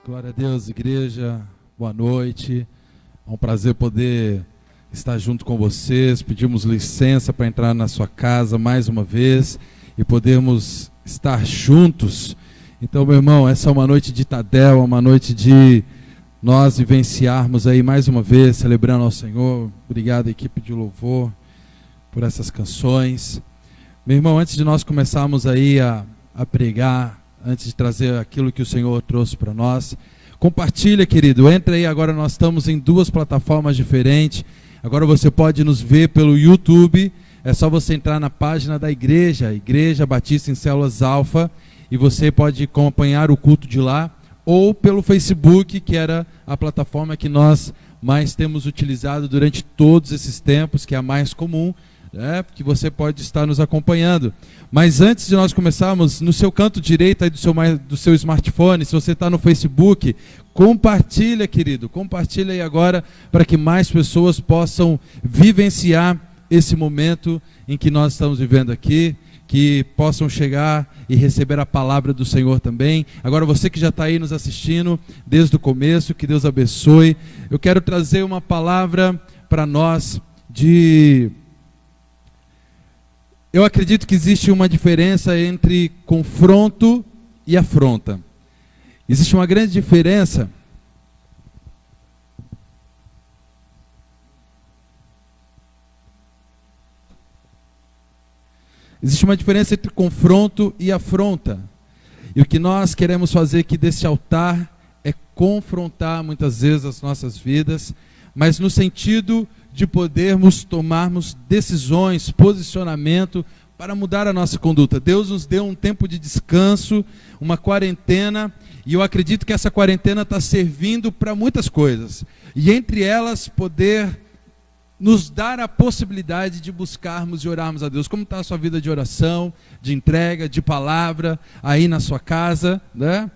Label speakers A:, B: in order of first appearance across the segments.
A: Glória a Deus, igreja, boa noite. É um prazer poder estar junto com vocês. Pedimos licença para entrar na sua casa mais uma vez e podermos estar juntos. Então, meu irmão, essa é uma noite de Tadel, uma noite de nós vivenciarmos aí mais uma vez, celebrando ao Senhor. Obrigado, equipe de louvor, por essas canções. Meu irmão, antes de nós começarmos aí a pregar, antes de trazer aquilo que o Senhor trouxe para nós, compartilha, querido, entra aí. Agora nós estamos em duas plataformas diferentes. Agora você pode nos ver pelo YouTube. É só você entrar na página da igreja, Igreja Batista em Células Alfa, e você pode acompanhar o culto de lá, ou pelo Facebook, que era a plataforma que nós mais temos utilizado durante todos esses tempos, que é a mais comum, que você pode estar nos acompanhando. Mas antes de nós começarmos, no seu canto direito aí do seu smartphone, se você está no Facebook, compartilha, querido, compartilha aí agora, para que mais pessoas possam vivenciar esse momento em que nós estamos vivendo aqui, que possam chegar e receber a palavra do Senhor também. Agora você que já está aí nos assistindo desde o começo, que Deus abençoe. Eu quero trazer uma palavra para nós Eu acredito que existe uma diferença entre confronto e afronta. Existe uma grande diferença. Existe uma diferença entre confronto e afronta. E o que nós queremos fazer aqui desse altar é confrontar muitas vezes as nossas vidas, mas no sentido de podermos tomarmos decisões, posicionamento para mudar a nossa conduta. Deus nos deu um tempo de descanso, uma quarentena, e eu acredito que essa quarentena está servindo para muitas coisas. E entre elas, poder nos dar a possibilidade de buscarmos e orarmos a Deus. Como está a sua vida de oração, de entrega, de palavra, aí na sua casa, né?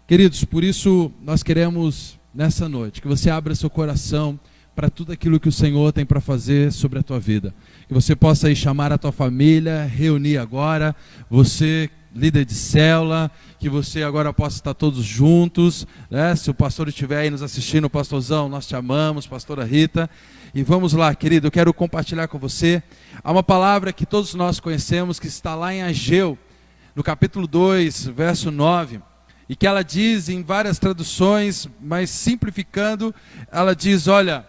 A: Queridos, por isso nós queremos, nessa noite, que você abra seu coração para tudo aquilo que o Senhor tem para fazer sobre a tua vida. Que você possa aí chamar a tua família, reunir agora, você, líder de célula, que você agora possa estar todos juntos, né? Se o pastor estiver aí nos assistindo, pastorzão, nós te amamos, pastora Rita. E vamos lá, querido, eu quero compartilhar com você. Há uma palavra que todos nós conhecemos, que está lá em Ageu, no capítulo 2, verso 9, e que ela diz em várias traduções, mas simplificando, ela diz, olha,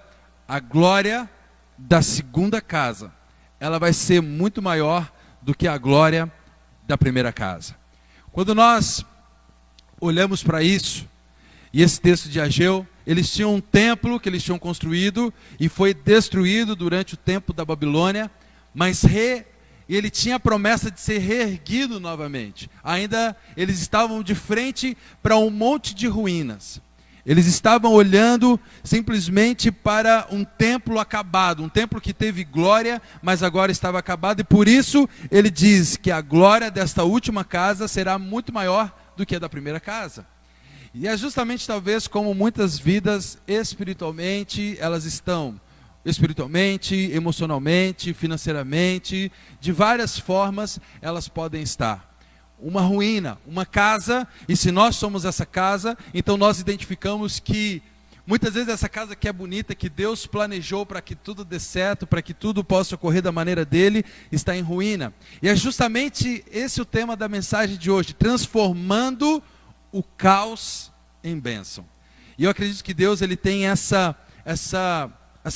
A: a glória da segunda casa, ela vai ser muito maior do que a glória da primeira casa. Quando nós olhamos para isso, e esse texto de Ageu, eles tinham um templo que eles tinham construído, e foi destruído durante o tempo da Babilônia, mas ele tinha a promessa de ser reerguido novamente. Ainda eles estavam de frente para um monte de ruínas. Eles estavam olhando simplesmente para um templo acabado, um templo que teve glória, mas agora estava acabado, e por isso ele diz que a glória desta última casa será muito maior do que a da primeira casa. E é justamente talvez como muitas vidas espiritualmente, elas estão espiritualmente, emocionalmente, financeiramente, de várias formas elas podem estar. Uma ruína, uma casa, e se nós somos essa casa, então nós identificamos que muitas vezes essa casa que é bonita, que Deus planejou para que tudo dê certo, para que tudo possa ocorrer da maneira dele, está em ruína. E é justamente esse o tema da mensagem de hoje, transformando o caos em bênção. E eu acredito que Deus ele tem essa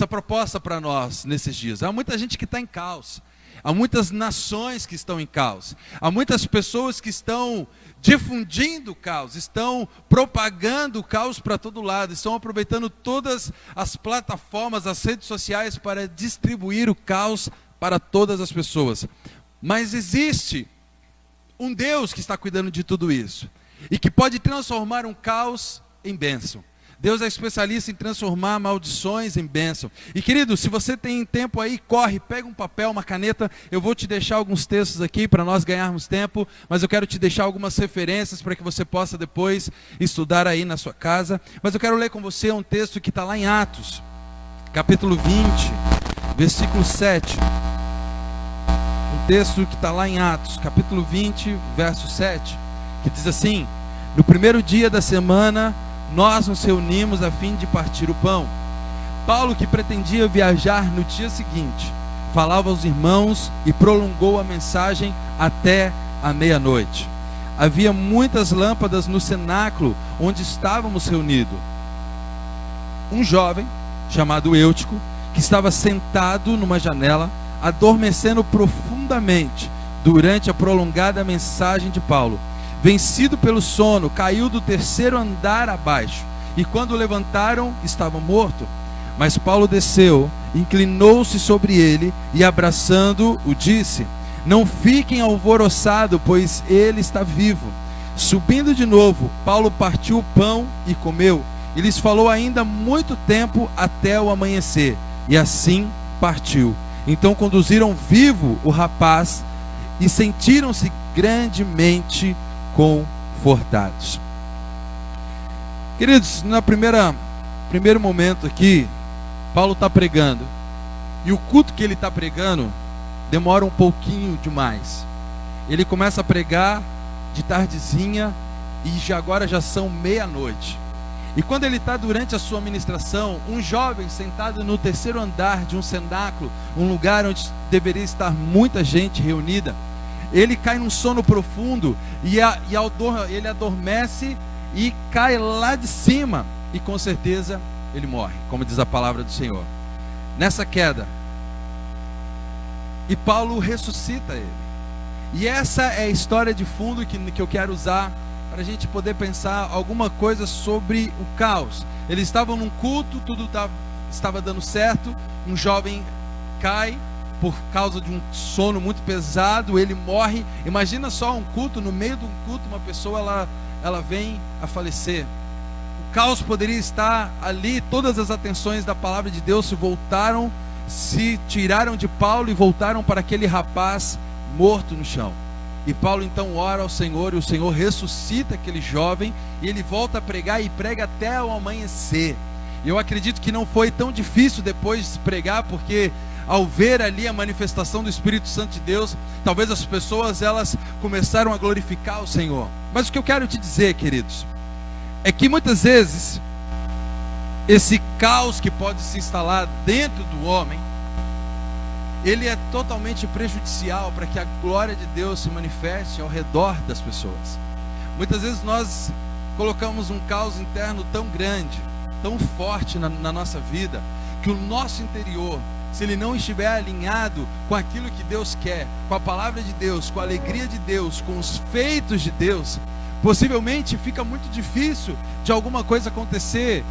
A: proposta para nós nesses dias. Há muita gente que está em caos. Há muitas nações que estão em caos. Há muitas pessoas que estão difundindo o caos, estão propagando o caos para todo lado, estão aproveitando todas as plataformas, as redes sociais para distribuir o caos para todas as pessoas. Mas existe um Deus que está cuidando de tudo isso e que pode transformar um caos em bênção. Deus é especialista em transformar maldições em bênção. E querido, se você tem tempo aí, corre, pega um papel, uma caneta. Eu vou te deixar alguns textos aqui para nós ganharmos tempo, mas eu quero te deixar algumas referências para que você possa depois estudar aí na sua casa. Mas eu quero ler com você um texto que está lá em Atos, capítulo 20, versículo 7. Um texto que está lá em Atos, capítulo 20, verso 7, que diz assim: no primeiro dia da semana, nós nos reunimos a fim de partir o pão. Paulo, que pretendia viajar no dia seguinte, falava aos irmãos e prolongou a mensagem até a meia-noite. Havia muitas lâmpadas no cenáculo onde estávamos reunidos. Um jovem, chamado Eutico, que estava sentado numa janela, adormecendo profundamente durante a prolongada mensagem de Paulo, vencido pelo sono, caiu do terceiro andar abaixo, e quando o levantaram, estava morto. Mas Paulo desceu, inclinou-se sobre ele e, abraçando-o, disse: não fiquem alvoroçados, pois ele está vivo. Subindo de novo, Paulo partiu o pão e comeu, e lhes falou ainda muito tempo até o amanhecer, e assim partiu. Então conduziram vivo o rapaz e sentiram-se grandemente confortados. Queridos, no primeiro momento aqui, Paulo está pregando, e o culto que ele está pregando demora um pouquinho demais. Ele começa a pregar de tardezinha e agora já são meia-noite. E quando ele está durante a sua ministração, um jovem sentado no terceiro andar de um cenáculo, um lugar onde deveria estar muita gente reunida, ele cai num sono profundo e ele adormece e cai lá de cima, e com certeza ele morre, como diz a palavra do Senhor, nessa queda. E Paulo ressuscita ele. E essa é a história de fundo que eu quero usar para a gente poder pensar alguma coisa sobre o caos. Eles estavam num culto, tudo estava dando certo, um jovem cai por causa de um sono muito pesado, ele morre. Imagina só um culto, no meio de um culto, uma pessoa ela vem a falecer. O caos poderia estar ali, todas as atenções da palavra de Deus se tiraram de Paulo e voltaram para aquele rapaz morto no chão. E Paulo então ora ao Senhor, e o Senhor ressuscita aquele jovem, e ele volta a pregar, e prega até o amanhecer. E eu acredito que não foi tão difícil depois de pregar, porque ao ver ali a manifestação do Espírito Santo de Deus, talvez as pessoas elas começaram a glorificar o Senhor. Mas o que eu quero te dizer, queridos, é que muitas vezes esse caos que pode se instalar dentro do homem, ele é totalmente prejudicial para que a glória de Deus se manifeste ao redor das pessoas. Muitas vezes nós colocamos um caos interno tão grande, tão forte na nossa vida, que o nosso interior, se ele não estiver alinhado com aquilo que Deus quer, com a palavra de Deus, com a alegria de Deus, com os feitos de Deus, possivelmente fica muito difícil de alguma coisa acontecer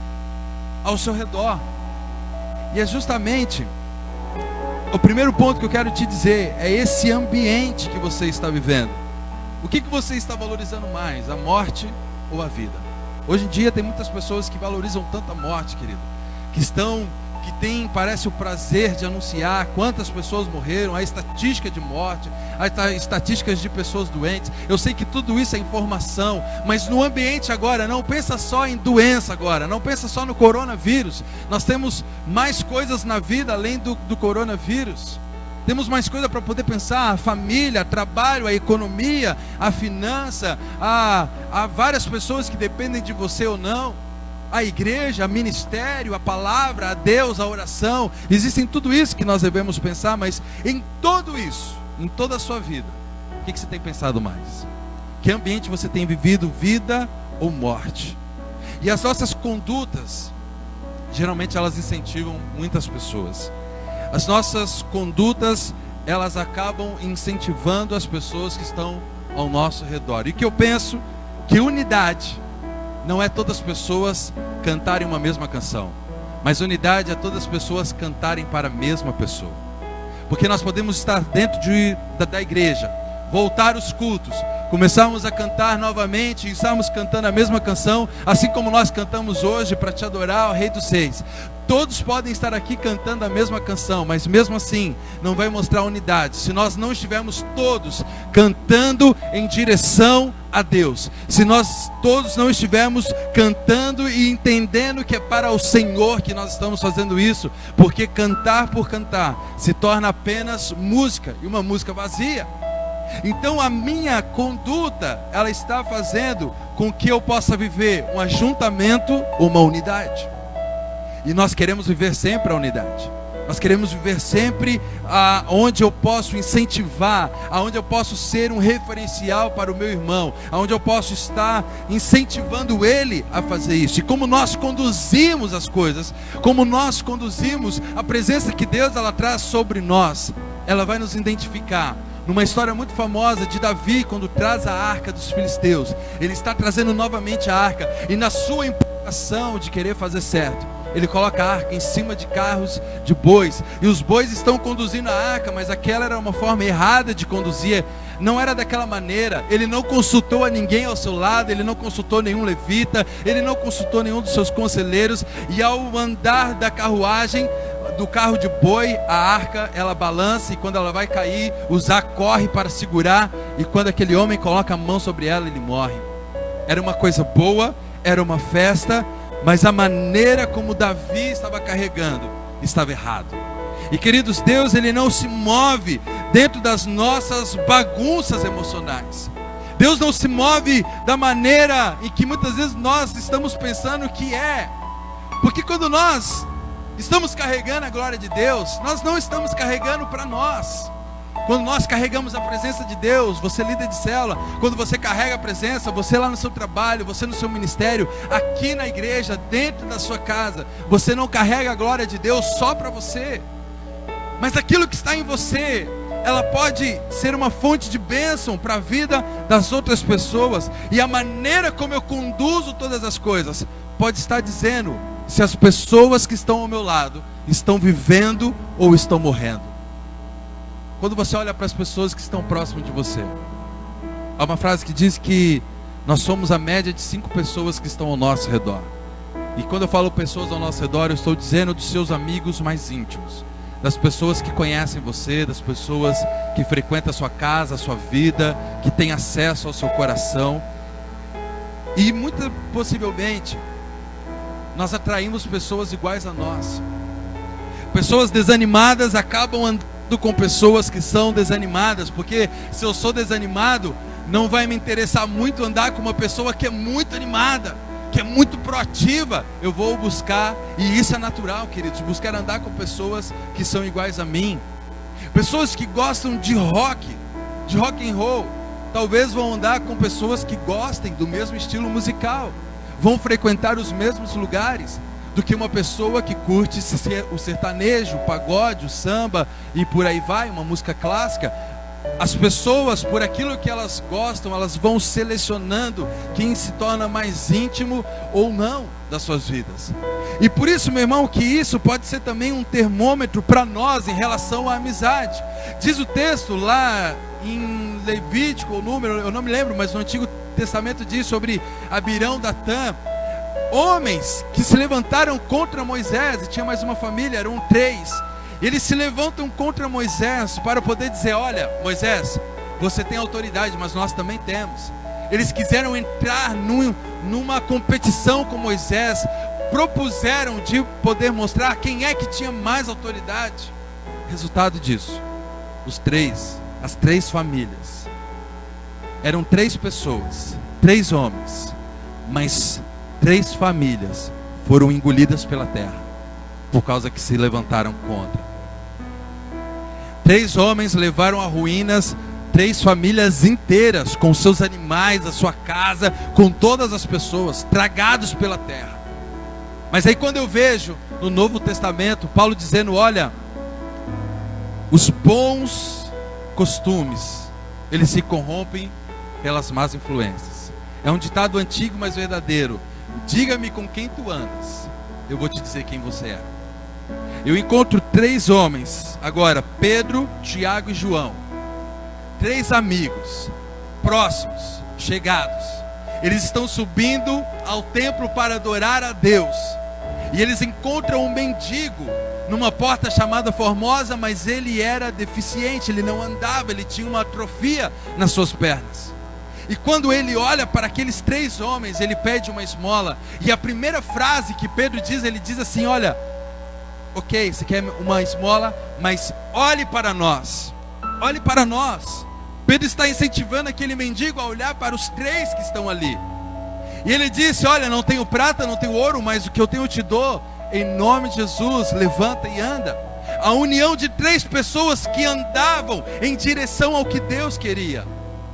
A: ao seu redor. E é justamente o primeiro ponto que eu quero te dizer, é esse ambiente que você está vivendo. O que você está valorizando mais, a morte ou a vida? Hoje em dia tem muitas pessoas que valorizam tanto a morte, querido, que tem, parece o prazer de anunciar quantas pessoas morreram, a estatística de morte, as estatísticas de pessoas doentes. Eu sei que tudo isso é informação, mas no ambiente agora, não pensa só em doença agora, não pensa só no coronavírus. Nós temos mais coisas na vida além do coronavírus. Temos mais coisa para poder pensar: a família, a trabalho, a economia, a finança, há várias pessoas que dependem de você ou não. A igreja, o ministério, a palavra, a Deus, a oração. Existem tudo isso que nós devemos pensar, mas em tudo isso, em toda a sua vida, o que você tem pensado mais? Que ambiente você tem vivido, vida ou morte? E as nossas condutas, geralmente elas incentivam muitas pessoas. As nossas condutas, elas acabam incentivando as pessoas que estão ao nosso redor. E que eu penso que unidade não é todas as pessoas cantarem uma mesma canção, mas unidade é todas as pessoas cantarem para a mesma pessoa. Porque nós podemos estar dentro da igreja, voltar os cultos, começarmos a cantar novamente e estarmos cantando a mesma canção, assim como nós cantamos hoje para te adorar, o Rei dos Reis. Todos podem estar aqui cantando a mesma canção, mas mesmo assim não vai mostrar unidade se nós não estivermos todos cantando em direção a Deus. Se nós todos não estivermos cantando e entendendo que é para o Senhor que nós estamos fazendo isso, porque cantar por cantar se torna apenas música, e uma música vazia. Então a minha conduta, ela está fazendo com que eu possa viver um ajuntamento ou uma unidade. E nós queremos viver sempre a unidade. Nós queremos viver sempre onde eu posso incentivar, aonde eu posso ser um referencial para o meu irmão, aonde eu posso estar incentivando ele a fazer isso. E como nós conduzimos as coisas, como nós conduzimos a presença que Deus ela traz sobre nós, ela vai nos identificar. Numa história muito famosa de Davi, quando traz a arca dos filisteus, ele está trazendo novamente a arca, e na sua empolgação de querer fazer certo, ele coloca a arca em cima de carros de bois, e os bois estão conduzindo a arca, mas aquela era uma forma errada de conduzir, não era daquela maneira. Ele não consultou a ninguém ao seu lado, ele não consultou nenhum levita, ele não consultou nenhum dos seus conselheiros, e ao andar da carruagem, do carro de boi, a arca ela balança, e quando ela vai cair, Uzá corre para segurar, e quando aquele homem coloca a mão sobre ela, ele morre. Era uma coisa boa, era uma festa, mas a maneira como Davi estava carregando estava errado. E queridos, Deus ele não se move dentro das nossas bagunças emocionais. Deus não se move da maneira em que muitas vezes nós estamos pensando que é. Porque quando nós estamos carregando a glória de Deus, nós não estamos carregando para nós. Quando nós carregamos a presença de Deus, você líder de célula, quando você carrega a presença, você lá no seu trabalho, você no seu ministério, aqui na igreja, dentro da sua casa, você não carrega a glória de Deus só para você, mas aquilo que está em você, ela pode ser uma fonte de bênção para a vida das outras pessoas, e a maneira como eu conduzo todas as coisas, pode estar dizendo se as pessoas que estão ao meu lado, estão vivendo ou estão morrendo. Quando você olha para as pessoas que estão próximas de você, há uma frase que diz que nós somos a média de 5 pessoas que estão ao nosso redor. E quando eu falo pessoas ao nosso redor, eu estou dizendo dos seus amigos mais íntimos, das pessoas que conhecem você, das pessoas que frequentam a sua casa, a sua vida, que têm acesso ao seu coração. E muito possivelmente nós atraímos pessoas iguais a nós. Pessoas desanimadas acabam andando com pessoas que são desanimadas, porque se eu sou desanimado, não vai me interessar muito andar com uma pessoa que é muito animada, que é muito proativa. Eu vou buscar, e isso é natural, queridos, buscar andar com pessoas que são iguais a mim. Pessoas que gostam de rock and roll, talvez vão andar com pessoas que gostem do mesmo estilo musical, vão frequentar os mesmos lugares do que uma pessoa que curte o sertanejo, o pagode, o samba e por aí vai, uma música clássica. As pessoas, por aquilo que elas gostam, elas vão selecionando quem se torna mais íntimo ou não das suas vidas. E por isso, meu irmão, que isso pode ser também um termômetro para nós em relação à amizade. Diz o texto lá em Levítico, o número, eu não me lembro, mas no Antigo Testamento diz sobre Abirão, Datã, homens que se levantaram contra Moisés, e tinha mais uma família, eram 3. Eles se levantam contra Moisés para poder dizer: olha, Moisés, você tem autoridade, mas nós também temos. Eles quiseram entrar numa competição com Moisés, propuseram de poder mostrar quem é que tinha mais autoridade. Resultado disso, as 3 famílias, eram 3 pessoas, 3 homens, mas 3 famílias foram engolidas pela terra, por causa que se levantaram contra. 3 homens levaram a ruínas 3 famílias inteiras, com seus animais, a sua casa, com todas as pessoas, tragados pela terra. Mas aí quando eu vejo no Novo Testamento, Paulo dizendo: olha, os bons costumes, eles se corrompem pelas más influências. É um ditado antigo, mas verdadeiro. Diga-me com quem tu andas, eu vou te dizer quem você é. Eu encontro 3 homens, agora Pedro, Tiago e João, 3 amigos, próximos, chegados. Eles estão subindo ao templo para adorar a Deus, e eles encontram um mendigo numa porta chamada Formosa, mas ele era deficiente, ele não andava, ele tinha uma atrofia nas suas pernas. E quando ele olha para aqueles 3 homens, ele pede uma esmola. E a primeira frase que Pedro diz, ele diz assim: olha, ok, você quer uma esmola, mas olhe para nós. Olhe para nós. Pedro está incentivando aquele mendigo a olhar para os 3 que estão ali. E ele disse: olha, não tenho prata, não tenho ouro, mas o que eu tenho eu te dou. Em nome de Jesus, levanta e anda. A união de 3 pessoas que andavam em direção ao que Deus queria.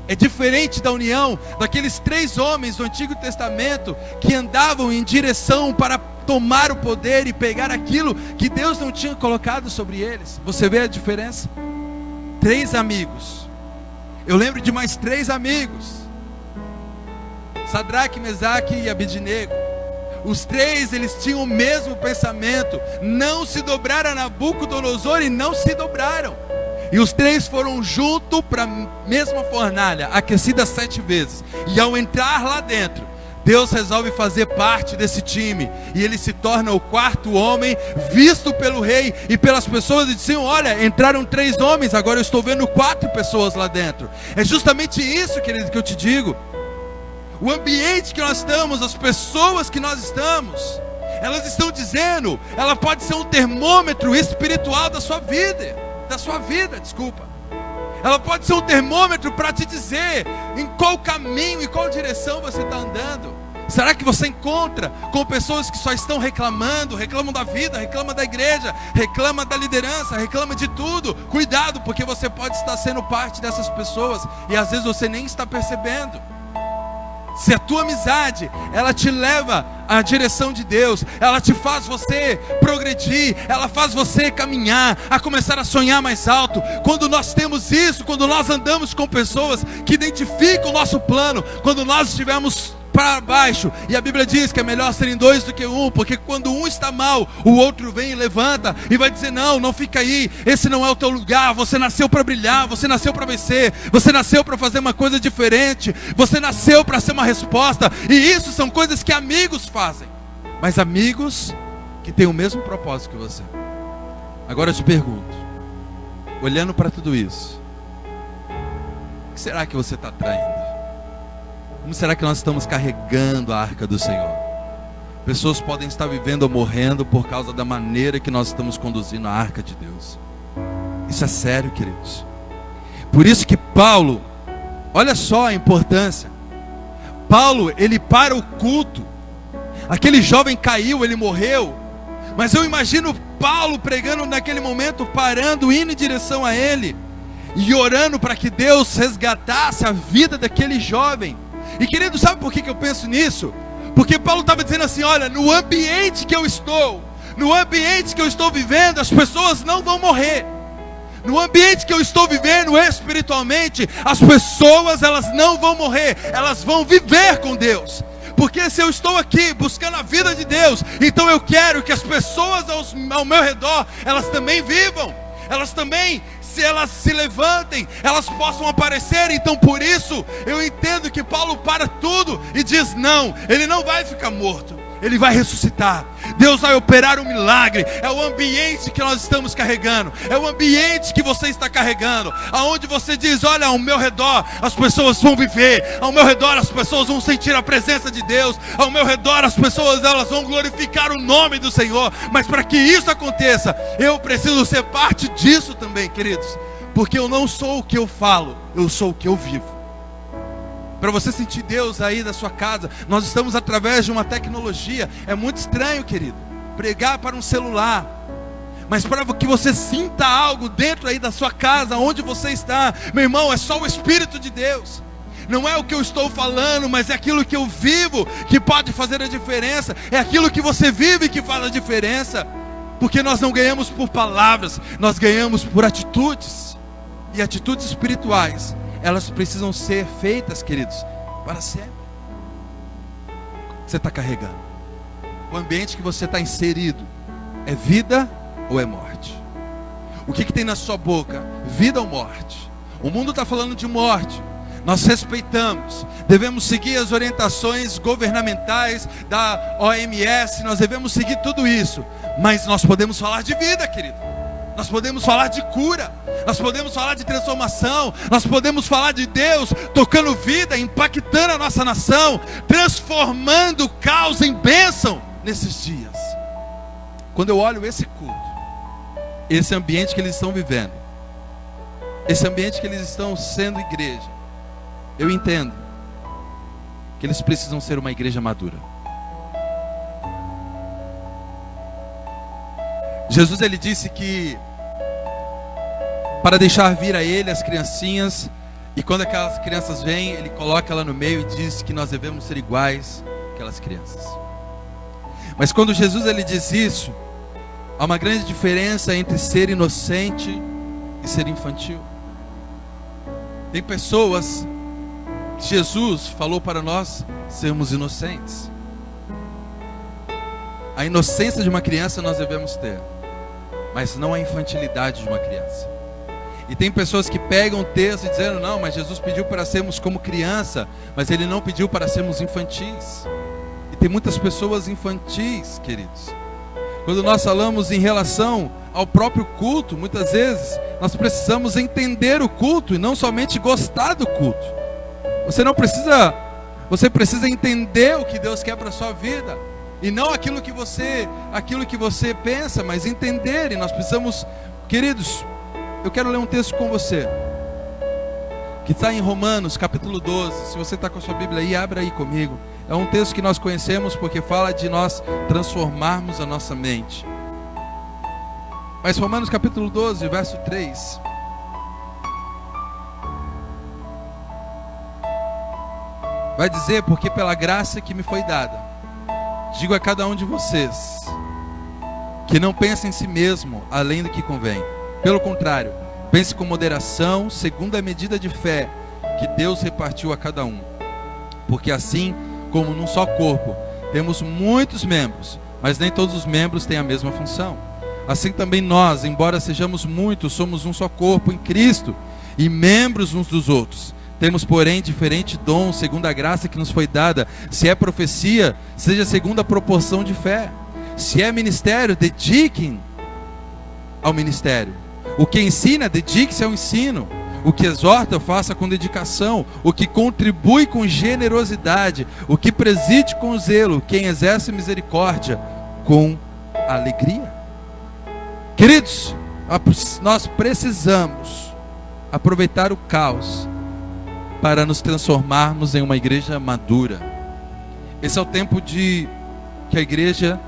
A: É diferente da união daqueles 3 homens do Antigo Testamento que andavam em direção para tomar o poder e pegar aquilo que Deus não tinha colocado sobre eles. Você vê a diferença? 3 amigos. Eu lembro de mais 3 amigos: Sadraque, Mesaque e Abednego. Os 3, eles tinham o mesmo pensamento: não se dobrar a Nabucodonosor, e não se dobraram. E os 3 foram junto para a mesma fornalha, aquecida 7 vezes. E ao entrar lá dentro, Deus resolve fazer parte desse time, e ele se torna o 4º homem, visto pelo rei e pelas pessoas, e diziam: olha, entraram 3 homens, agora eu estou vendo 4 pessoas lá dentro. É justamente isso, querido, que eu te digo. O ambiente que nós estamos, as pessoas que nós estamos, elas estão dizendo, ela pode ser um termômetro espiritual da sua vida, Ela pode ser um termômetro para te dizer em qual caminho e qual direção você está andando. Será que você encontra com pessoas que só estão reclamando, reclamam da vida, reclamam da igreja, reclamam da liderança, reclamam de tudo? Cuidado, porque você pode estar sendo parte dessas pessoas e às vezes você nem está percebendo. Se a tua amizade, ela te leva à direção de Deus, ela te faz você progredir, ela faz você caminhar, a começar a sonhar mais alto. Quando nós temos isso, quando nós andamos com pessoas que identificam o nosso plano, quando nós estivermos para baixo, e a Bíblia diz que é melhor serem 2 do que 1, porque quando um está mal, o outro vem e levanta e vai dizer: não, não fica aí, esse não é o teu lugar, você nasceu para brilhar, você nasceu para vencer, você nasceu para fazer uma coisa diferente, você nasceu para ser uma resposta. E isso são coisas que amigos fazem, mas amigos que têm o mesmo propósito que você. Agora eu te pergunto, olhando para tudo isso, o que será que você está traindo? Como será que nós estamos carregando a arca do Senhor? Pessoas podem estar vivendo ou morrendo por causa da maneira que nós estamos conduzindo a arca de Deus. Isso é sério, queridos. Por isso que Paulo, olha só a importância. Paulo, ele para o culto. Aquele jovem caiu, ele morreu. Mas eu imagino Paulo pregando naquele momento, parando, indo em direção a ele e orando para que Deus resgatasse a vida daquele jovem. E querido, sabe por que eu penso nisso? Porque Paulo estava dizendo assim: olha, no ambiente que eu estou, no ambiente que eu estou vivendo, as pessoas não vão morrer. No ambiente que eu estou vivendo espiritualmente, as pessoas, elas não vão morrer, elas vão viver com Deus. Porque se eu estou aqui buscando a vida de Deus, então eu quero que as pessoas ao meu redor, elas também vivam, elas também, se elas se levantem, elas possam aparecer. Então por isso eu entendo que Paulo para tudo e diz: não, ele não vai ficar morto, ele vai ressuscitar. Deus vai operar um milagre. É o ambiente que nós estamos carregando, é o ambiente que você está carregando, aonde você diz: olha, ao meu redor as pessoas vão viver, ao meu redor as pessoas vão sentir a presença de Deus, ao meu redor as pessoas, elas vão glorificar o nome do Senhor. Mas para que isso aconteça, eu preciso ser parte disso também, queridos, porque eu não sou o que eu falo, eu sou o que eu vivo. Para você sentir Deus aí da sua casa, nós estamos através de uma tecnologia. É muito estranho, querido, pregar para um celular, mas para que você sinta algo dentro aí da sua casa, onde você está, meu irmão, é só o Espírito de Deus. Não é o que eu estou falando, mas é aquilo que eu vivo que pode fazer a diferença. É aquilo que você vive que faz a diferença. Porque nós não ganhamos por palavras, nós ganhamos por atitudes. E atitudes espirituais, elas precisam ser feitas, queridos, para sempre. Você está carregando. O ambiente que você está inserido é vida ou é morte? O que tem na sua boca? Vida ou morte? O mundo está falando de morte. Nós respeitamos, devemos seguir as orientações governamentais da OMS, nós devemos seguir tudo isso. Mas nós podemos falar de vida, querido. Nós podemos falar de cura, nós podemos falar de transformação, nós podemos falar de Deus tocando vida, impactando a nossa nação, transformando o caos em bênção nesses dias. Quando eu olho esse culto, esse ambiente que eles estão vivendo, esse ambiente que eles estão sendo igreja, eu entendo que eles precisam ser uma igreja madura. Jesus, ele disse que para deixar vir a ele as criancinhas, e quando aquelas crianças vêm, ele coloca ela no meio e diz que nós devemos ser iguais àquelas crianças. Mas quando Jesus, ele diz isso, há uma grande diferença entre ser inocente e ser infantil. Tem pessoas que Jesus falou para nós sermos inocentes. A inocência de uma criança nós devemos ter, mas não a infantilidade de uma criança. E tem pessoas que pegam o texto e dizendo, não, mas Jesus pediu para sermos como criança, mas Ele não pediu para sermos infantis. E tem muitas pessoas infantis, queridos. Quando nós falamos em relação ao próprio culto, muitas vezes nós precisamos entender o culto e não somente gostar do culto. Você precisa entender o que Deus quer para a sua vida. E não aquilo que você pensa, mas entender. E nós precisamos, queridos, eu quero ler um texto com você, que está em Romanos capítulo 12. Se você está com a sua Bíblia aí, abra aí comigo. É um texto que nós conhecemos porque fala de nós transformarmos a nossa mente. Mas Romanos capítulo 12, verso 3. Vai dizer, porque pela graça que me foi dada, digo a cada um de vocês, que não pense em si mesmo além do que convém. Pelo contrário, pense com moderação, segundo a medida de fé que Deus repartiu a cada um. Porque assim como num só corpo temos muitos membros, mas nem todos os membros têm a mesma função. Assim também nós, embora sejamos muitos, somos um só corpo em Cristo e membros uns dos outros. Temos, porém, diferente dom, segundo a graça que nos foi dada. Se é profecia, seja segundo a proporção de fé. Se é ministério, dediquem ao ministério. O que ensina, dedique-se ao ensino. O que exorta, faça com dedicação. O que contribui com generosidade. O que preside com zelo. Quem exerce misericórdia com alegria. Queridos, nós precisamos aproveitar o caos para nos transformarmos em uma igreja madura. Esse é o tempo de que a igreja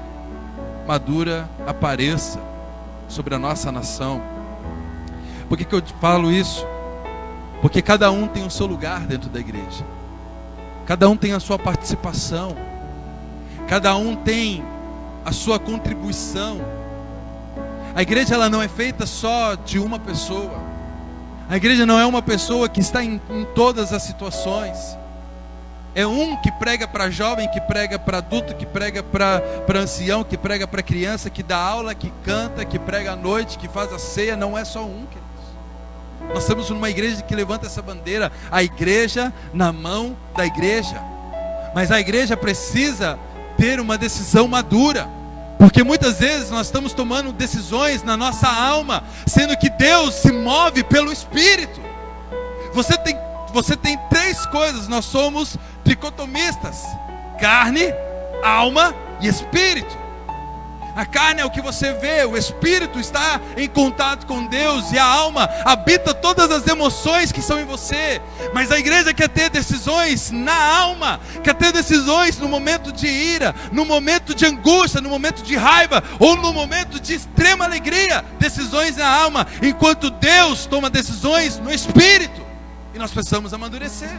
A: madura apareça sobre a nossa nação. Por que eu falo isso? Porque cada um tem o seu lugar dentro da igreja. Cada um tem a sua participação. Cada um tem a sua contribuição. A igreja, ela não é feita só de uma pessoa. A igreja não é uma pessoa que está em todas as situações. É um que prega para jovem, que prega para adulto, que prega para ancião, que prega para criança, que dá aula, que canta, que prega à noite, que faz a ceia. Não é só um, queridos. Nós estamos numa igreja que levanta essa bandeira, a igreja na mão da igreja. Mas a igreja precisa ter uma decisão madura. Porque muitas vezes nós estamos tomando decisões na nossa alma, sendo que Deus se move pelo Espírito. Você tem três coisas, nós somos tricotomistas: carne, alma e espírito. A carne é o que você vê, o espírito está em contato com Deus, e a alma habita todas as emoções que são em você. Mas a igreja quer ter decisões na alma, quer ter decisões no momento de ira, no momento de angústia, no momento de raiva, ou no momento de extrema alegria. Decisões na alma, enquanto Deus toma decisões no espírito. E nós precisamos amadurecer.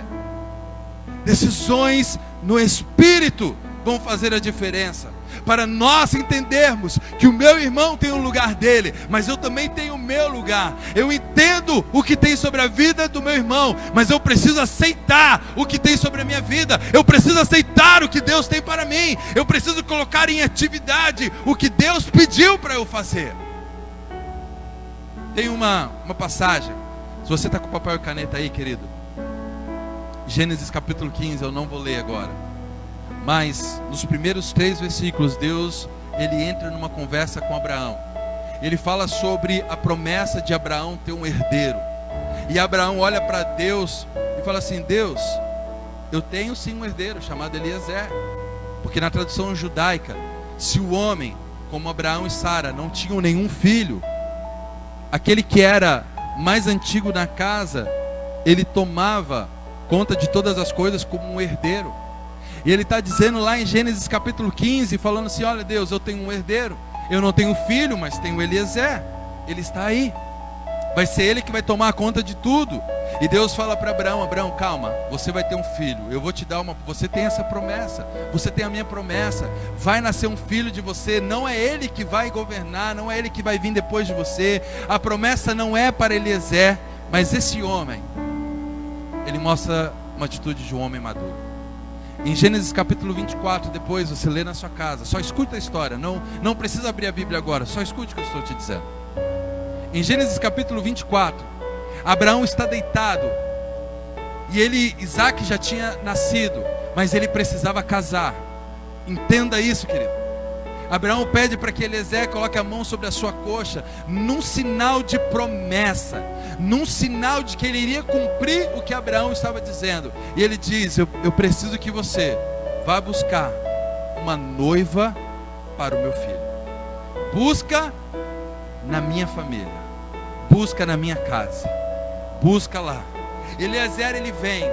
A: Decisões no espírito vão fazer a diferença. Para nós entendermos que o meu irmão tem um lugar dele, mas eu também tenho o meu lugar. Eu entendo o que tem sobre a vida do meu irmão, mas eu preciso aceitar o que tem sobre a minha vida. Eu preciso aceitar o que Deus tem para mim. Eu preciso colocar em atividade o que Deus pediu para eu fazer. Tem uma passagem, se você está com papel e caneta aí, querido, Gênesis capítulo 15, eu não vou ler agora. Mas nos primeiros 3 versículos, Deus, ele entra numa conversa com Abraão. Ele fala sobre a promessa de Abraão ter um herdeiro. E Abraão olha para Deus e fala assim: Deus, eu tenho sim um herdeiro chamado Eliezer. Porque na tradução judaica, se o homem, como Abraão e Sara, não tinham nenhum filho, aquele que era mais antigo na casa, ele tomava conta de todas as coisas como um herdeiro. E ele está dizendo lá em Gênesis capítulo 15, falando assim: olha Deus, eu tenho um herdeiro, eu não tenho filho, mas tenho Eliezer, ele está aí, vai ser ele que vai tomar conta de tudo. E Deus fala para Abraão: Abraão, calma, você vai ter um filho, eu vou te dar você tem essa promessa, você tem a minha promessa, vai nascer um filho de você, não é ele que vai governar, não é ele que vai vir depois de você, a promessa não é para Eliezer, mas esse homem, ele mostra uma atitude de um homem maduro. Em Gênesis capítulo 24, depois você lê na sua casa, só escuta a história, não precisa abrir a Bíblia agora, só escute o que eu estou te dizendo. Em Gênesis capítulo 24, Abraão está deitado, e Isaac já tinha nascido, mas ele precisava casar. Entenda isso, querido. Abraão pede para que Eliezer coloque a mão sobre a sua coxa, num sinal de promessa, num sinal de que ele iria cumprir o que Abraão estava dizendo. E ele diz: eu preciso que você vá buscar uma noiva para o meu filho. Busca na minha família, busca na minha casa, busca lá. Eliezer, ele vem,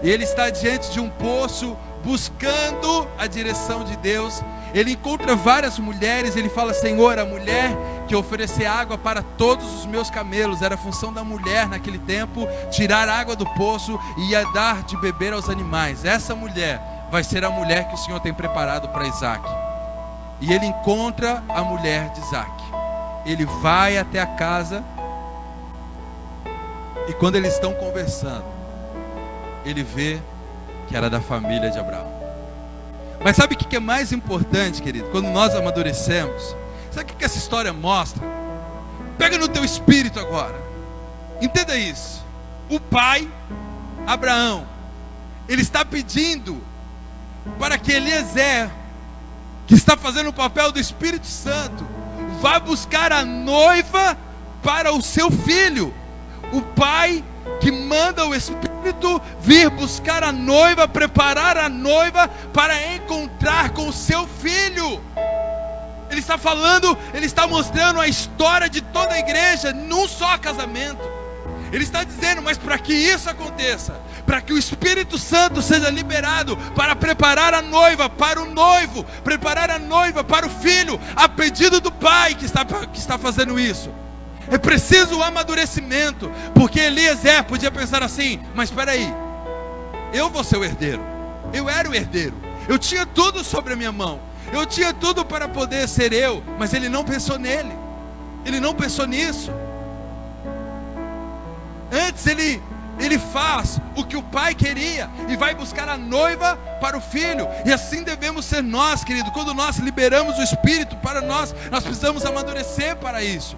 A: e ele está diante de um poço, buscando a direção de Deus. Ele encontra várias mulheres, ele fala: Senhor, a mulher que oferecer água para todos os meus camelos, era a função da mulher naquele tempo, tirar água do poço e ia dar de beber aos animais. Essa mulher vai ser a mulher que o Senhor tem preparado para Isaac. E ele encontra a mulher de Isaac, ele vai até a casa, e quando eles estão conversando, ele vê que era da família de Abraão. Mas sabe o que é mais importante, querido? Quando nós amadurecemos, sabe o que essa história mostra? Pega no teu espírito agora, entenda isso. O pai, Abraão, ele está pedindo para que Eliezer, que está fazendo o papel do Espírito Santo, vá buscar a noiva para o seu filho. O pai que manda o Espírito vir buscar a noiva, preparar a noiva para encontrar com o seu filho. Ele está falando, ele está mostrando a história de toda a igreja num só casamento. Ele está dizendo: mas para que isso aconteça, para que o Espírito Santo seja liberado para preparar a noiva para o noivo, preparar a noiva para o filho, a pedido do pai que está fazendo isso, é preciso o amadurecimento. Porque Eliezer podia pensar assim: mas espera aí, eu vou ser o herdeiro, eu era o herdeiro, eu tinha tudo sobre a minha mão, eu tinha tudo para poder ser eu. Mas ele não pensou nele, ele não pensou nisso. Antes ele faz o que o pai queria e vai buscar a noiva para o filho. E assim devemos ser nós, querido. Quando nós liberamos o Espírito para nós precisamos amadurecer para isso.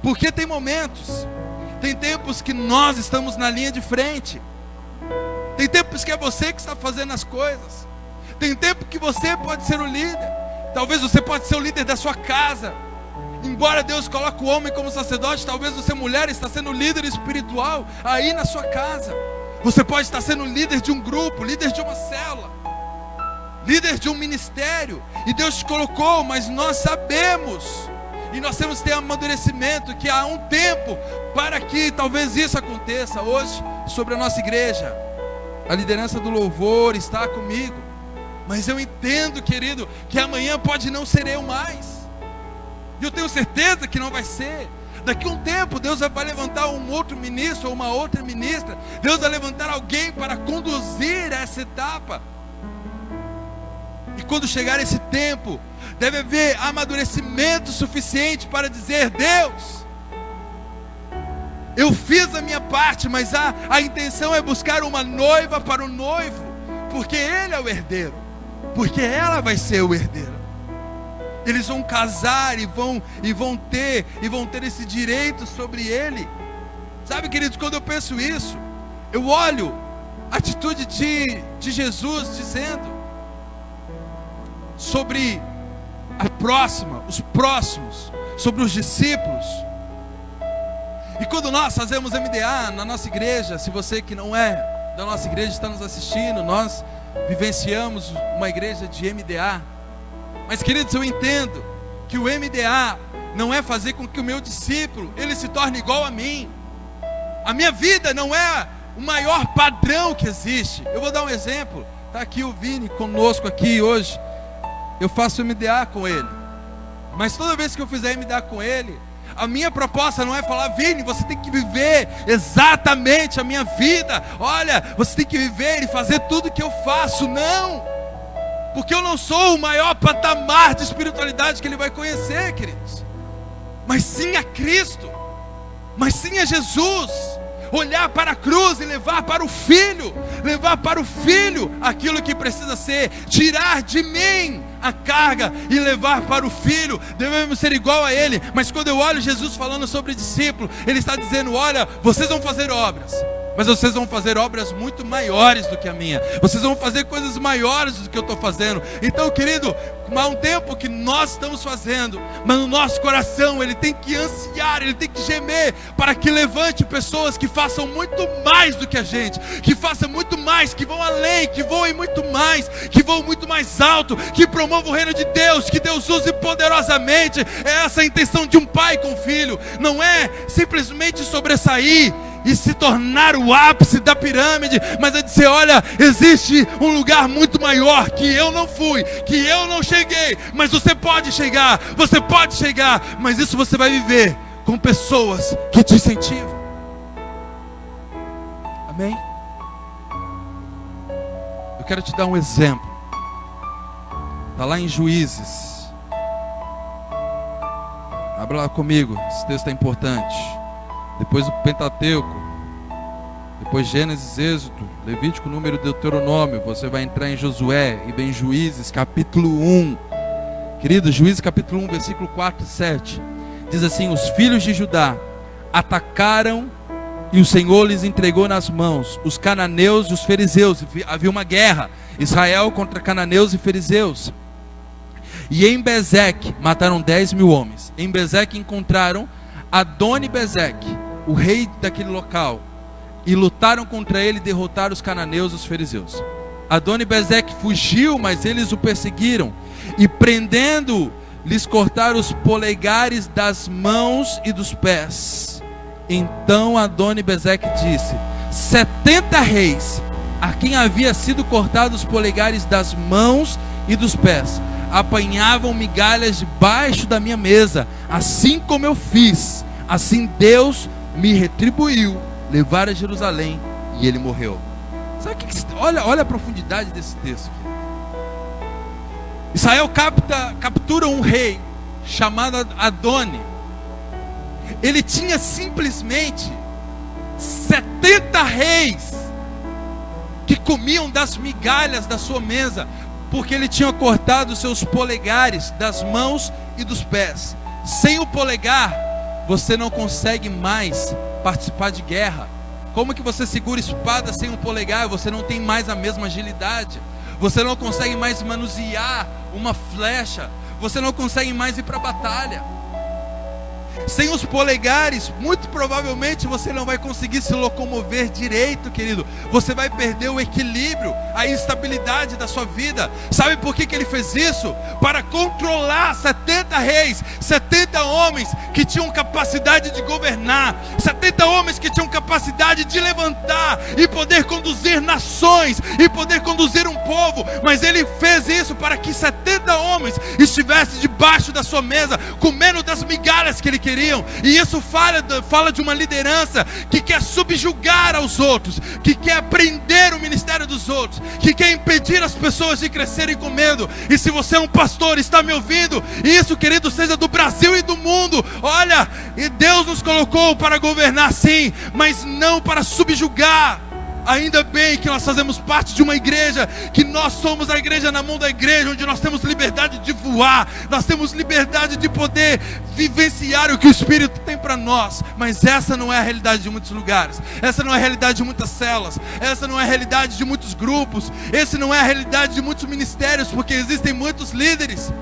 A: Porque tem momentos, tem tempos que nós estamos na linha de frente, tem tempos que é você que está fazendo as coisas, tem tempo que você pode ser o líder. Talvez você pode ser o líder da sua casa. Embora Deus coloque o homem como sacerdote, talvez você, mulher, está sendo líder espiritual aí na sua casa. Você pode estar sendo líder de um grupo, líder de uma célula, líder de um ministério, e Deus te colocou. Mas nós sabemos, e nós temos que ter amadurecimento, que há um tempo para que talvez isso aconteça. Hoje, sobre a nossa igreja, a liderança do louvor está comigo, mas eu entendo, querido, que amanhã pode não ser eu mais. E eu tenho certeza que não vai ser. Daqui a um tempo Deus vai levantar um outro ministro ou uma outra ministra. Deus vai levantar alguém para conduzir essa etapa. E quando chegar esse tempo, deve haver amadurecimento suficiente para dizer: Deus, eu fiz a minha parte, mas a intenção é buscar uma noiva para o noivo, porque ele é o herdeiro, porque ela vai ser o herdeiro. Eles vão casar e vão ter esse direito sobre ele. Sabe, queridos, quando eu penso isso, eu olho a atitude de Jesus dizendo sobre a próxima, os próximos, sobre os discípulos. E quando nós fazemos MDA na nossa igreja, se você que não é da nossa igreja está nos assistindo, nós vivenciamos uma igreja de MDA. Mas, queridos, eu entendo que o MDA não é fazer com que o meu discípulo, ele se torne igual a mim. A minha vida não é o maior padrão que existe. Eu vou dar um exemplo. Está aqui o Vini conosco aqui hoje. Eu faço MDA com ele. Mas toda vez que eu fizer MDA com ele, a minha proposta não é falar: Vini, você tem que viver exatamente a minha vida. Olha, você tem que viver e fazer tudo que eu faço. Não. Porque eu não sou o maior patamar de espiritualidade que ele vai conhecer, queridos. Mas sim a Cristo. Mas sim a Jesus. Olhar para a cruz e levar para o Filho. Levar para o Filho aquilo que precisa ser. Tirar de mim a carga e levar para o Filho. Devemos ser igual a Ele. Mas quando eu olho Jesus falando sobre discípulo, Ele está dizendo: olha, vocês vão fazer obras, mas vocês vão fazer obras muito maiores do que a minha. Vocês vão fazer coisas maiores do que eu estou fazendo. Então, querido, há um tempo que nós estamos fazendo, mas no nosso coração ele tem que ansiar, ele tem que gemer, para que levante pessoas que façam muito mais do que a gente, que façam muito mais, que vão além, que voem muito mais, que voam muito mais alto, que promovam o reino de Deus, que Deus use poderosamente. É essa a intenção de um pai com filho. Não é simplesmente sobressair e se tornar o ápice da pirâmide, mas é dizer: olha, existe um lugar muito maior que eu não fui, que eu não cheguei, mas você pode chegar, mas isso você vai viver com pessoas que te incentivam. Amém? Eu quero te dar um exemplo. Está lá em Juízes. Abra lá comigo, esse texto é importante. Depois do Pentateuco, depois Gênesis, Êxodo, Levítico, Número, Deuteronômio, você vai entrar em Josué e vem Juízes capítulo 1. Querido, Juízes capítulo 1, versículo 4 e 7, diz assim: os filhos de Judá atacaram e o Senhor lhes entregou nas mãos os cananeus e os fariseus. Havia uma guerra, Israel contra cananeus e fariseus. E em Bezeque mataram 10.000 homens. Em Bezeque encontraram Adoni-Bezeque, o rei daquele local, e lutaram contra ele e derrotaram os cananeus e os fariseus. Adoni-Bezeque fugiu, mas eles o perseguiram, e prendendo, lhes cortaram os polegares das mãos e dos pés. Então Adoni-Bezeque disse: 70 reis, a quem havia sido cortados os polegares das mãos e dos pés, apanhavam migalhas debaixo da minha mesa, assim como eu fiz. Assim Deus me retribuiu. Levaram a Jerusalém e ele morreu. Sabe que olha a profundidade desse texto. Israel captura um rei chamado Adoni. Ele tinha simplesmente 70 reis que comiam das migalhas da sua mesa, porque ele tinha cortado os seus polegares das mãos e dos pés. Sem o polegar, você não consegue mais participar de guerra. Como que você segura espada sem um polegar? Você não tem mais a mesma agilidade. Você não consegue mais manusear uma flecha. Você não consegue mais ir para a batalha. Sem os polegares, muito provavelmente você não vai conseguir se locomover direito, querido. Você vai perder o equilíbrio, a estabilidade da sua vida. Sabe por que ele fez isso? Para controlar 70 reis, 70 homens que tinham capacidade de governar, 70 homens que tinham capacidade de levantar e poder conduzir nações, e poder conduzir um povo. Mas ele fez isso para que 70 homens estivessem debaixo da sua mesa, comendo das migalhas que ele queriam. E isso fala de uma liderança que quer subjugar aos outros, que quer prender o ministério dos outros, que quer impedir as pessoas de crescerem com medo. E se você é um pastor, está me ouvindo, isso, querido, seja do Brasil e do mundo, olha, e Deus nos colocou para governar sim, mas não para subjugar. Ainda bem que nós fazemos parte de uma igreja, que nós somos a igreja na mão da igreja, onde nós temos liberdade de voar, nós temos liberdade de poder vivenciar o que o Espírito tem para nós. Mas essa não é a realidade de muitos lugares, essa não é a realidade de muitas células, essa não é a realidade de muitos grupos, essa não é a realidade de muitos ministérios, porque existem muitos líderes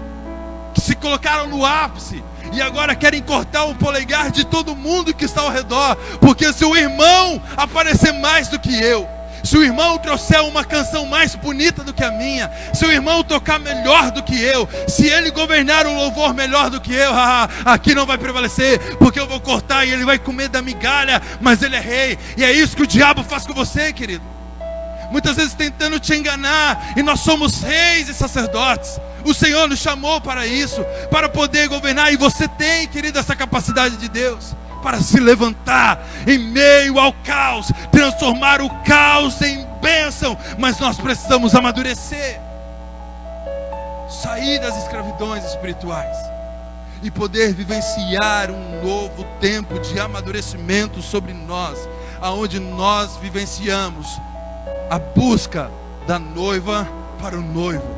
A: que se colocaram no ápice e agora querem cortar o polegar de todo mundo que está ao redor, porque se o irmão aparecer mais do que eu, Se o irmão trouxer uma canção mais bonita do que a minha, se o irmão tocar melhor do que eu, se ele governar o louvor melhor do que eu, aqui não vai prevalecer, porque eu vou cortar e ele vai comer da migalha, mas ele é rei. E é isso que o diabo faz com você, querido. Muitas vezes tentando te enganar, e nós somos reis e sacerdotes. O Senhor nos chamou para isso, para poder governar, e você tem, querido, essa capacidade de Deus, para se levantar em meio ao caos, transformar o caos em bênção. Mas nós precisamos amadurecer, sair das escravidões espirituais e poder vivenciar um novo tempo de amadurecimento sobre nós, aonde nós vivenciamos a busca da noiva para o noivo,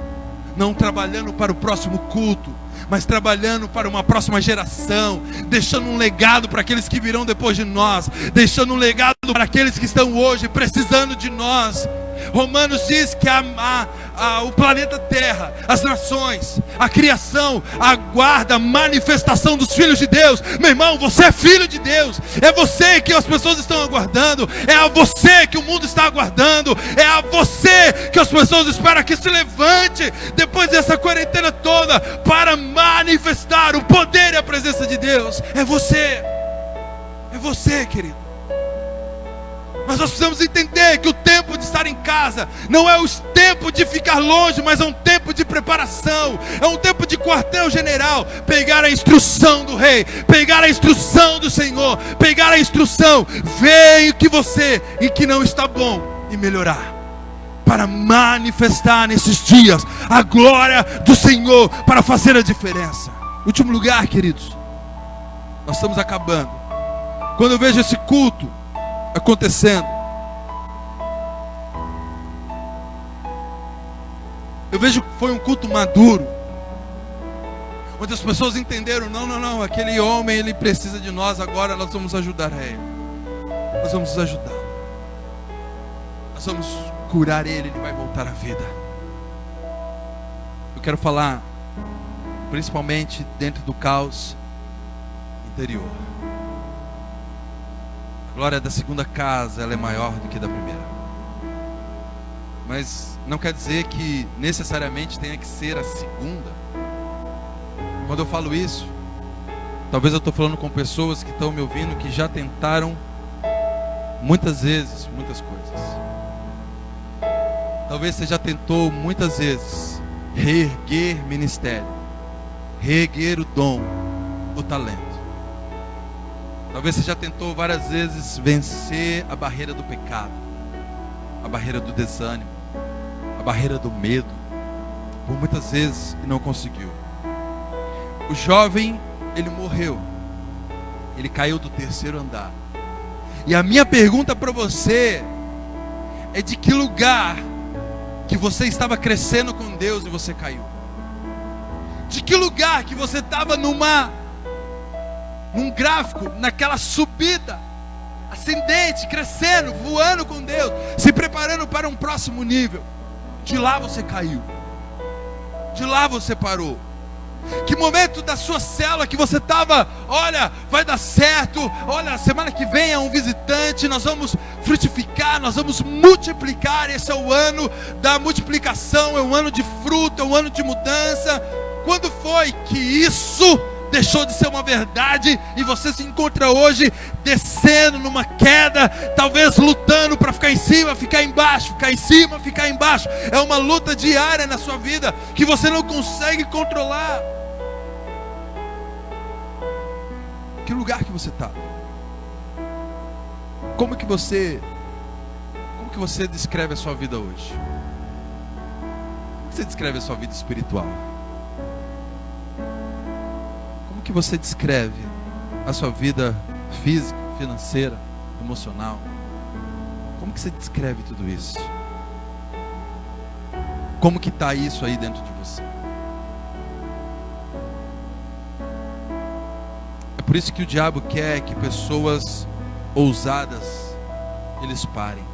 A: não trabalhando para o próximo culto, mas trabalhando para uma próxima geração, deixando um legado para aqueles que virão depois de nós, deixando um legado para aqueles que estão hoje precisando de nós. Romanos diz que o planeta Terra, as nações, a criação aguarda a manifestação dos filhos de Deus. Meu irmão, você é filho de Deus. É você que as pessoas estão aguardando, é a você que o mundo está aguardando, é a você que as pessoas esperam que se levante depois dessa quarentena toda para manifestar o poder e a presença de Deus. É você, querido. Mas nós precisamos entender que o tempo de estar em casa não é o tempo de ficar longe, mas é um tempo de preparação, é um tempo de quartel-general. Pegar a instrução do rei, pegar a instrução do Senhor, pegar a instrução, ver o que você e que não está bom e melhorar, para manifestar nesses dias a glória do Senhor, para fazer a diferença. Último lugar, queridos, nós estamos acabando. Quando eu vejo esse culto acontecendo, eu vejo que foi um culto maduro, onde as pessoas entenderam, não, aquele homem, ele precisa de nós, agora nós vamos ajudar ele, nós vamos ajudar, nós vamos curar ele vai voltar à vida. Eu quero falar principalmente dentro do caos interior. A glória da segunda casa, ela é maior do que da primeira. Mas não quer dizer que necessariamente tenha que ser a segunda. Quando eu falo isso, talvez eu estou falando com pessoas que estão me ouvindo, que já tentaram muitas vezes, muitas coisas. Talvez você já tentou muitas vezes reerguer ministério, reerguer o dom, o talento. Talvez você já tentou várias vezes vencer a barreira do pecado, a barreira do desânimo, a barreira do medo, por muitas vezes, e não conseguiu. O jovem, ele morreu, ele caiu do 3º andar. E a minha pergunta para você é: de que lugar que você estava crescendo com Deus e você caiu? De que lugar que você estava num gráfico, naquela subida ascendente, crescendo, voando com Deus, se preparando para um próximo nível? De lá você caiu, de lá você parou. Que momento da sua célula que você estava, olha, vai dar certo, olha, semana que vem é um visitante, nós vamos frutificar, nós vamos multiplicar, esse é o ano da multiplicação, é um ano de fruto, é um ano de mudança. Quando foi que isso deixou de ser uma verdade e você se encontra hoje descendo numa queda, talvez lutando para ficar em cima, ficar embaixo, ficar em cima, ficar embaixo? É uma luta diária na sua vida que você não consegue controlar. Que lugar que você está? Como que você descreve a sua vida hoje? Como você descreve a sua vida espiritual? Como que você descreve a sua vida física, financeira, emocional? Como que você descreve tudo isso? Como que está isso aí dentro de você? É por isso que o diabo quer que pessoas ousadas, eles parem.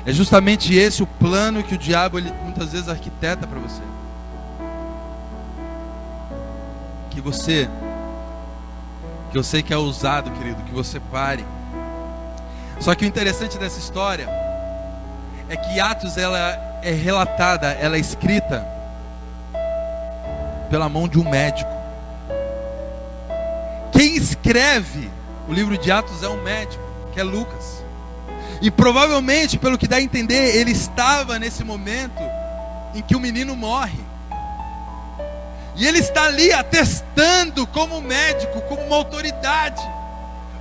A: É justamente esse o plano que o diabo, ele muitas vezes arquiteta para você. Que eu sei que é ousado, querido, que você pare. Só que o interessante dessa história é que Atos, ela é relatada, ela é escrita pela mão de um médico. Quem escreve o livro de Atos é um médico, que é Lucas. E provavelmente, pelo que dá a entender, ele estava nesse momento em que o menino morre. E ele está ali atestando como médico, como uma autoridade,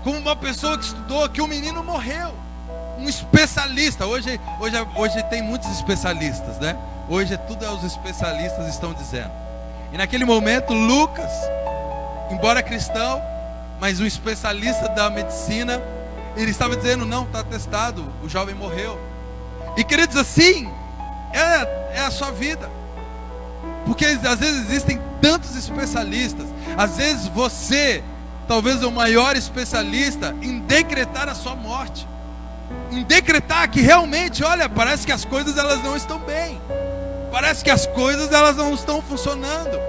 A: como uma pessoa que estudou, que o menino morreu. Um especialista. Hoje tem muitos especialistas, né? Hoje tudo é os especialistas estão dizendo. E naquele momento, Lucas, embora cristão, mas um especialista da medicina, ele estava dizendo: não, está atestado, o jovem morreu. E queridos, assim é a sua vida. Porque às vezes existem tantos especialistas. Às vezes você talvez é o maior especialista em decretar a sua morte, em decretar que realmente, olha, parece que as coisas elas não estão bem, parece que as coisas elas não estão funcionando,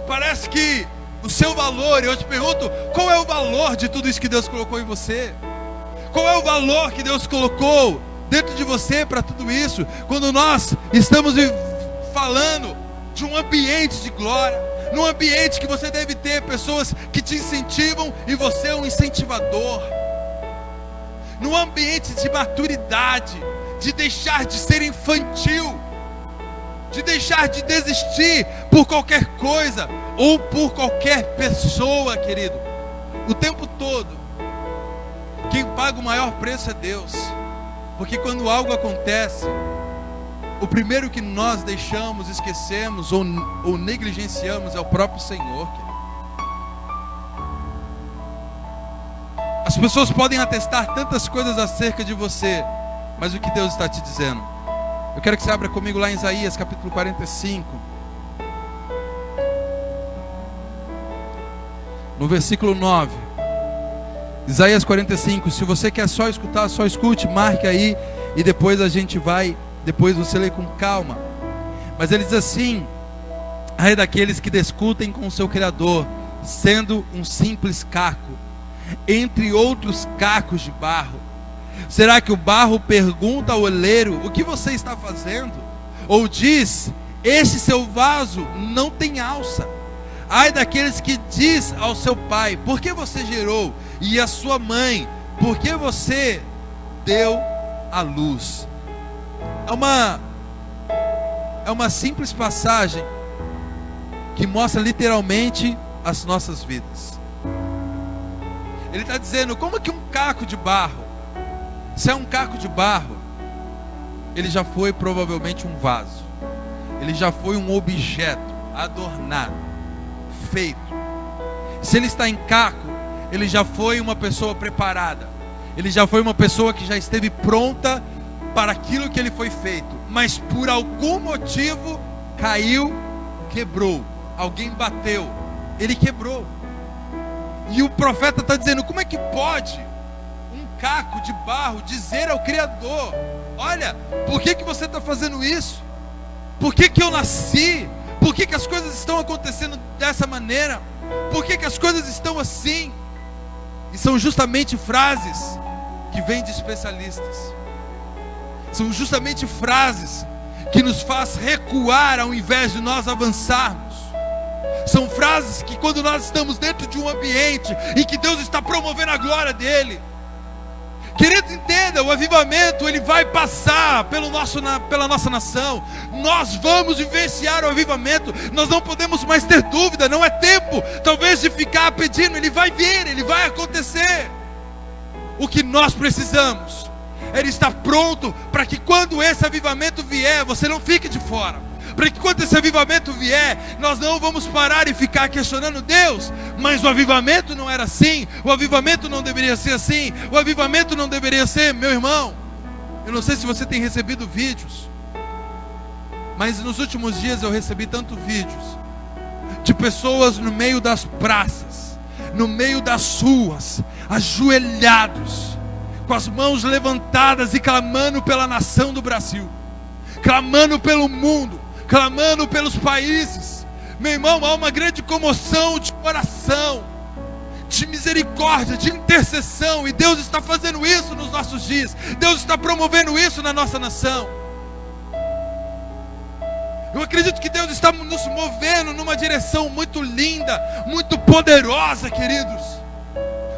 A: parece que o seu valor, e eu te pergunto, qual é o valor de tudo isso que Deus colocou em você? Qual é o valor que Deus colocou dentro de você para tudo isso? Quando nós estamos falando de um ambiente de glória, num ambiente que você deve ter pessoas que te incentivam e você é um incentivador, num ambiente de maturidade, de deixar de ser infantil, de deixar de desistir por qualquer coisa ou por qualquer pessoa, querido. O tempo todo, quem paga o maior preço é Deus, porque quando algo acontece, o primeiro que nós deixamos, esquecemos ou negligenciamos é o próprio Senhor, querido. As pessoas podem atestar tantas coisas acerca de você, mas o que Deus está te dizendo? Eu quero que você abra comigo lá em Isaías capítulo 45, no versículo 9. Isaías 45, se você quer só escutar, só escute, marque aí, e depois a gente vai, depois você lê com calma. Mas ele diz assim: ai daqueles que discutem com o seu Criador, sendo um simples caco, entre outros cacos de barro. Será que o barro pergunta ao oleiro: o que você está fazendo? Ou diz: este seu vaso não tem alça. Ai daqueles que diz ao seu pai: por que você gerou? E a sua mãe: por que você deu à luz? É uma simples passagem que mostra literalmente as nossas vidas. Ele está dizendo: como que um caco de barro, se é um caco de barro, ele já foi provavelmente um vaso, ele já foi um objeto adornado, feito. Se ele está em caco, ele já foi uma pessoa preparada, ele já foi uma pessoa que já esteve pronta para aquilo que ele foi feito, mas por algum motivo caiu, quebrou, alguém bateu, ele quebrou. E o profeta está dizendo: como é que pode um caco de barro dizer ao Criador: olha, por que você está fazendo isso? Por que eu nasci? Por que as coisas estão acontecendo dessa maneira? Por que as coisas estão assim? E são justamente frases que vêm de especialistas. São justamente frases que nos faz recuar ao invés de nós avançarmos. São frases que, quando nós estamos dentro de um ambiente em que Deus está promovendo a glória dele, querido, entenda, o avivamento ele vai passar pela nossa nação. Nós vamos vivenciar o avivamento. Nós não podemos mais ter dúvida. Não é tempo talvez de ficar pedindo. Ele vai vir, ele vai acontecer. O que nós precisamos é estar pronto para que quando esse avivamento vier, você não fique de fora. Para que quando esse avivamento vier, nós não vamos parar e ficar questionando: Deus, mas o avivamento não era assim, o avivamento não deveria ser assim, o avivamento não deveria ser. Meu irmão, eu não sei se você tem recebido vídeos, mas nos últimos dias eu recebi tantos vídeos de pessoas no meio das praças, no meio das ruas, ajoelhados, com as mãos levantadas e clamando pela nação do Brasil, clamando pelo mundo, clamando pelos países. Meu irmão, há uma grande comoção de oração, de misericórdia, de intercessão, e Deus está fazendo isso nos nossos dias. Deus está promovendo isso na nossa nação. Eu acredito que Deus está nos movendo numa direção muito linda, muito poderosa, queridos.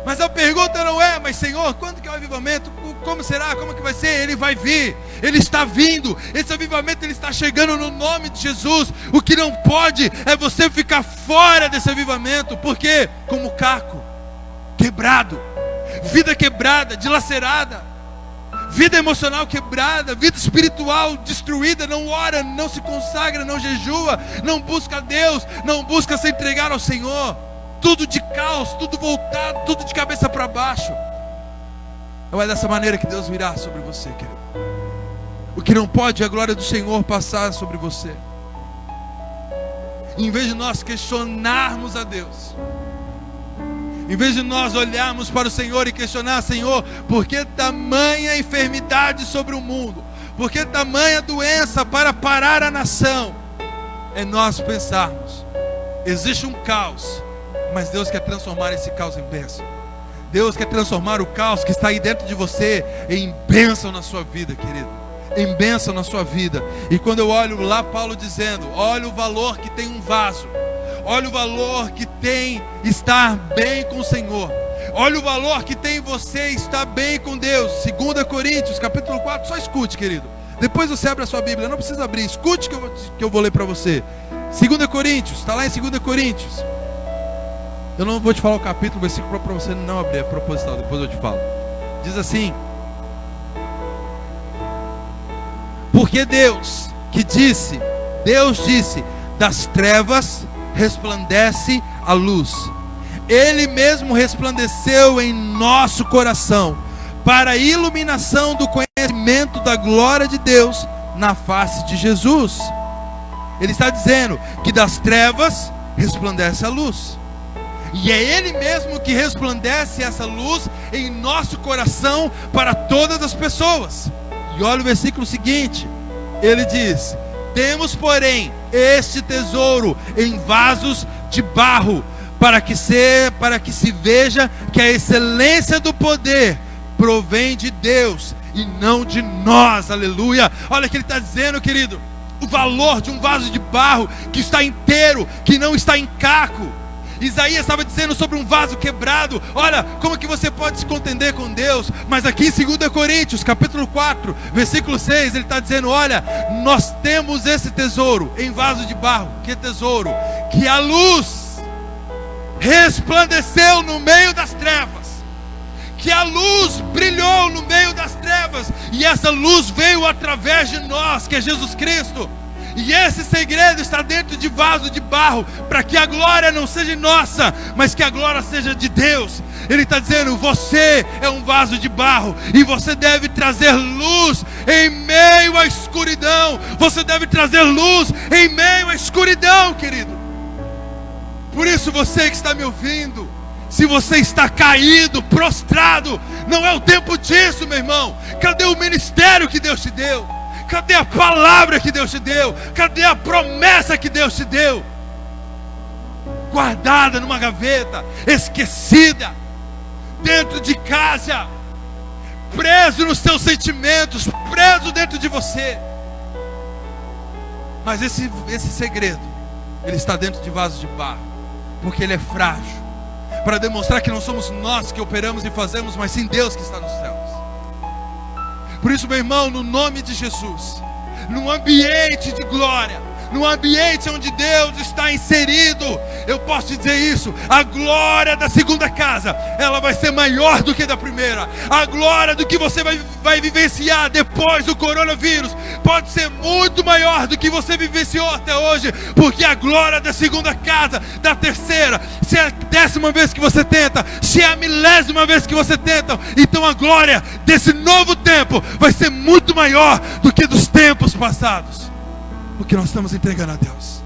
A: Mas a pergunta não é: mas Senhor, quando que é o avivamento? Como será? Como que vai ser? Ele vai vir, ele está vindo. Esse avivamento, ele está chegando no nome de Jesus. O que não pode é você ficar fora desse avivamento. Porque como caco, quebrado, vida quebrada, dilacerada, vida emocional quebrada, vida espiritual destruída, não ora, não se consagra, não jejua, não busca a Deus, não busca se entregar ao Senhor. Tudo de caos, tudo voltado, tudo de cabeça para baixo. Não é dessa maneira que Deus virá sobre você, querido. O que não pode é a glória do Senhor passar sobre você. Em vez de nós questionarmos a Deus, em vez de nós olharmos para o Senhor e questionar: Senhor, por que tamanha enfermidade sobre o mundo? Por que tamanha doença para parar a nação? É nós pensarmos: existe um caos, mas Deus quer transformar esse caos em bênção. Deus quer transformar o caos que está aí dentro de você em bênção na sua vida, querido. Em bênção na sua vida. E quando eu olho lá Paulo dizendo: olha o valor que tem um vaso, olha o valor que tem estar bem com o Senhor, olha o valor que tem você estar bem com Deus. 2 Coríntios capítulo 4, só escute, querido. Depois você abre a sua Bíblia, não precisa abrir, escute que eu vou ler para você. 2 Coríntios, está lá em 2 Coríntios. Eu não vou te falar o capítulo, o versículo para você não abrir, é proposital, depois eu te falo. Diz assim: porque Deus disse, das trevas resplandece a luz. Ele mesmo resplandeceu em nosso coração, para a iluminação do conhecimento da glória de Deus na face de Jesus. Ele está dizendo que das trevas resplandece a luz. E é Ele mesmo que resplandece essa luz em nosso coração para todas as pessoas. E olha o versículo seguinte. Ele diz: temos, porém, este tesouro em vasos de barro, para que se veja que a excelência do poder provém de Deus e não de nós. Aleluia. Olha o que ele está dizendo, querido. O valor de um vaso de barro que está inteiro, que não está em caco. Isaías estava dizendo sobre um vaso quebrado. Olha, como que você pode se contender com Deus? Mas aqui em 2 Coríntios, capítulo 4, versículo 6, ele está dizendo: olha, nós temos esse tesouro em vaso de barro. Que tesouro? Que a luz resplandeceu no meio das trevas. Que a luz brilhou no meio das trevas. E essa luz veio através de nós, que é Jesus Cristo. E esse segredo está dentro de vaso de barro, para que a glória não seja nossa, mas que a glória seja de Deus. Ele está dizendo: você é um vaso de barro, e você deve trazer luz em meio à escuridão. Você deve trazer luz em meio à escuridão, querido. Por isso, você que está me ouvindo, se você está caído, prostrado, não é o tempo disso, meu irmão. Cadê o ministério que Deus te deu? Cadê a palavra que Deus te deu? Cadê a promessa que Deus te deu? Guardada numa gaveta, esquecida, dentro de casa, preso nos seus sentimentos, preso dentro de você. Mas esse segredo, ele está dentro de vasos de barro, porque ele é frágil, para demonstrar que não somos nós que operamos e fazemos, mas sim Deus que está nos céus. Por isso, meu irmão, no nome de Jesus, num ambiente de glória, num ambiente onde Deus está inserido, eu posso te dizer isso: a glória da segunda casa, ela vai ser maior do que da primeira. A glória do que você vai vivenciar depois do coronavírus pode ser muito maior do que você vivenciou até hoje, porque a glória da segunda casa, da terceira, se é a 10ª vez que você tenta, se é a 1000ª vez que você tenta, então a glória desse novo tempo vai ser muito maior do que dos tempos passados. Porque nós estamos entregando a Deus,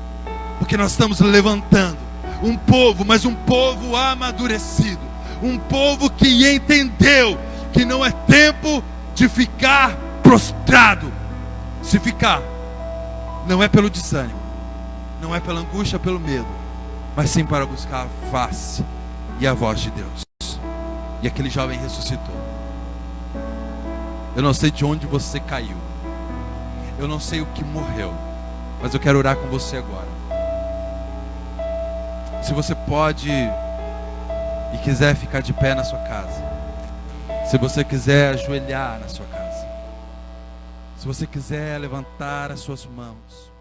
A: porque nós estamos levantando um povo, mas um povo amadurecido, um povo que entendeu que não é tempo de ficar prostrado. Se ficar, não é pelo desânimo, não é pela angústia, pelo medo, mas sim para buscar a face e a voz de Deus. E aquele jovem ressuscitou. Eu não sei de onde você caiu. Eu não sei o que morreu. Mas eu quero orar com você agora. Se você pode e quiser ficar de pé na sua casa. Se você quiser ajoelhar na sua casa. Se você quiser levantar as suas mãos.